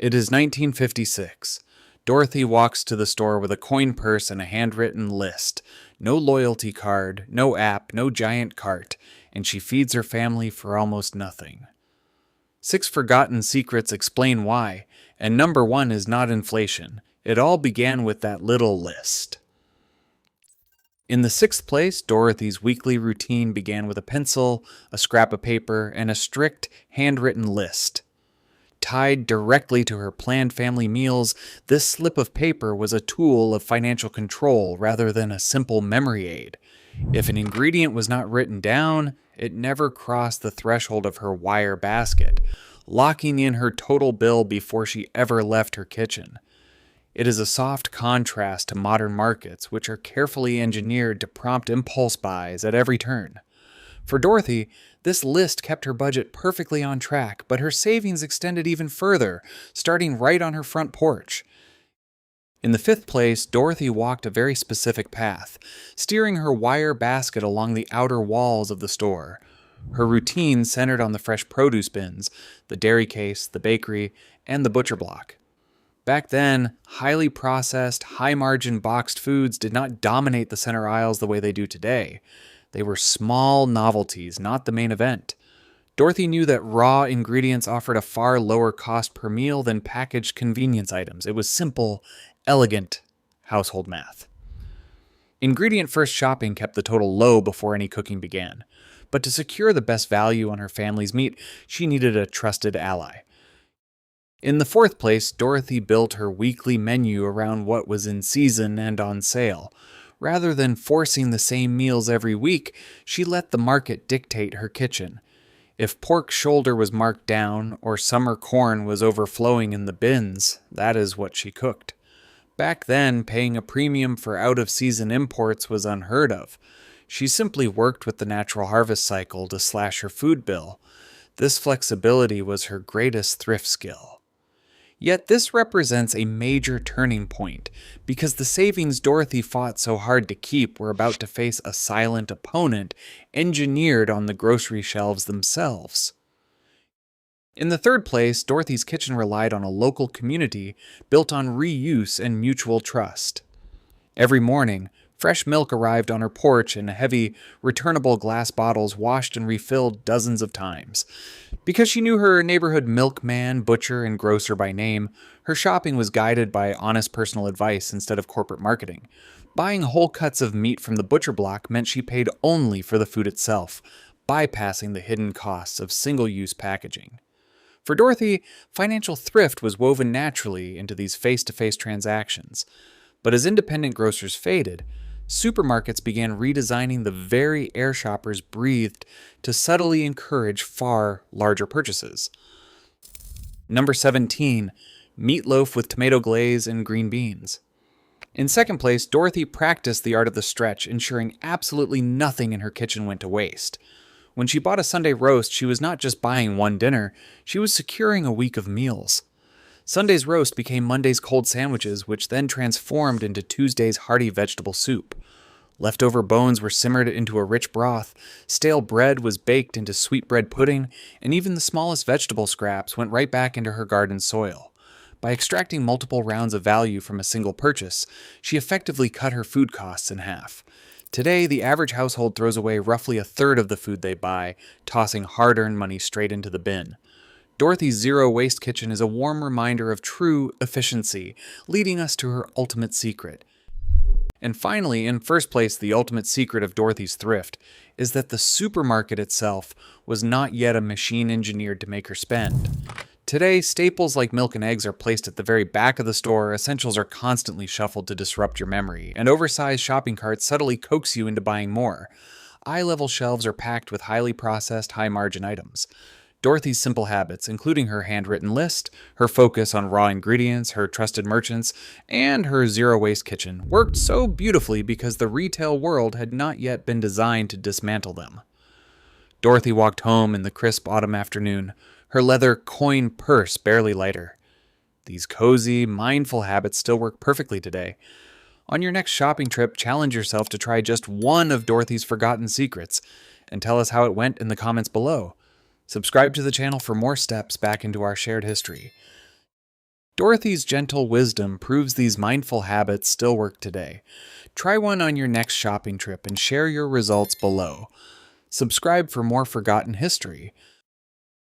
It is 1956. Dorothy walks to the store with a coin purse and a handwritten list. No loyalty card, no app, no giant cart, and she feeds her family for almost nothing. 6 forgotten secrets explain why, and number 1 is not inflation. It all began with that little list. In the 6th place, Dorothy's weekly routine began with a pencil, a scrap of paper, and a strict, handwritten list. Tied directly to her planned family meals, this slip of paper was a tool of financial control rather than a simple memory aid. If an ingredient was not written down, it never crossed the threshold of her wire basket, locking in her total bill before she ever left her kitchen. It is a soft contrast to modern markets, which are carefully engineered to prompt impulse buys at every turn. For Dorothy, this list kept her budget perfectly on track, but her savings extended even further, starting right on her front porch. In the 5th place, Dorothy walked a very specific path, steering her wire basket along the outer walls of the store. Her routine centered on the fresh produce bins, the dairy case, the bakery, and the butcher block. Back then, highly processed, high-margin boxed foods did not dominate the center aisles the way they do today. They were small novelties, not the main event. Dorothy knew that raw ingredients offered a far lower cost per meal than packaged convenience items. It was simple, elegant household math. Ingredient-first shopping kept the total low before any cooking began. But to secure the best value on her family's meat, she needed a trusted ally. In the 4th place, Dorothy built her weekly menu around what was in season and on sale. Rather than forcing the same meals every week, she let the market dictate her kitchen. If pork shoulder was marked down or summer corn was overflowing in the bins, that is what she cooked. Back then, paying a premium for out-of-season imports was unheard of. She simply worked with the natural harvest cycle to slash her food bill. This flexibility was her greatest thrift skill. Yet this represents a major turning point, because the savings Dorothy fought so hard to keep were about to face a silent opponent engineered on the grocery shelves themselves. In the 3rd place, Dorothy's kitchen relied on a local community built on reuse and mutual trust. Every morning, fresh milk arrived on her porch in heavy, returnable glass bottles washed and refilled dozens of times. Because she knew her neighborhood milkman, butcher, and grocer by name, her shopping was guided by honest personal advice instead of corporate marketing. Buying whole cuts of meat from the butcher block meant she paid only for the food itself, bypassing the hidden costs of single-use packaging. For Dorothy, financial thrift was woven naturally into these face-to-face transactions. But as independent grocers faded, supermarkets began redesigning the very air shoppers breathed to subtly encourage far larger purchases. Number 17, meatloaf with tomato glaze and green beans. In 2nd place, Dorothy practiced the art of the stretch, ensuring absolutely nothing in her kitchen went to waste. When she bought a Sunday roast, she was not just buying one dinner, she was securing a week of meals. Sunday's roast became Monday's cold sandwiches, which then transformed into Tuesday's hearty vegetable soup. Leftover bones were simmered into a rich broth, stale bread was baked into sweetbread pudding, and even the smallest vegetable scraps went right back into her garden soil. By extracting multiple rounds of value from a single purchase, she effectively cut her food costs in half. Today, the average household throws away roughly a third of the food they buy, tossing hard-earned money straight into the bin. Dorothy's zero-waste kitchen is a warm reminder of true efficiency, leading us to her ultimate secret. And finally, in 1st place, the ultimate secret of Dorothy's thrift is that the supermarket itself was not yet a machine engineered to make her spend. Today, staples like milk and eggs are placed at the very back of the store, essentials are constantly shuffled to disrupt your memory, and oversized shopping carts subtly coax you into buying more. Eye-level shelves are packed with highly processed, high-margin items. Dorothy's simple habits, including her handwritten list, her focus on raw ingredients, her trusted merchants, and her zero-waste kitchen, worked so beautifully because the retail world had not yet been designed to dismantle them. Dorothy walked home in the crisp autumn afternoon, her leather coin purse barely lighter. These cozy, mindful habits still work perfectly today. On your next shopping trip, challenge yourself to try just one of Dorothy's forgotten secrets, and tell us how it went in the comments below. Subscribe to the channel for more steps back into our shared history. Dorothy's gentle wisdom proves these mindful habits still work today. Try one on your next shopping trip and share your results below. Subscribe for more forgotten history.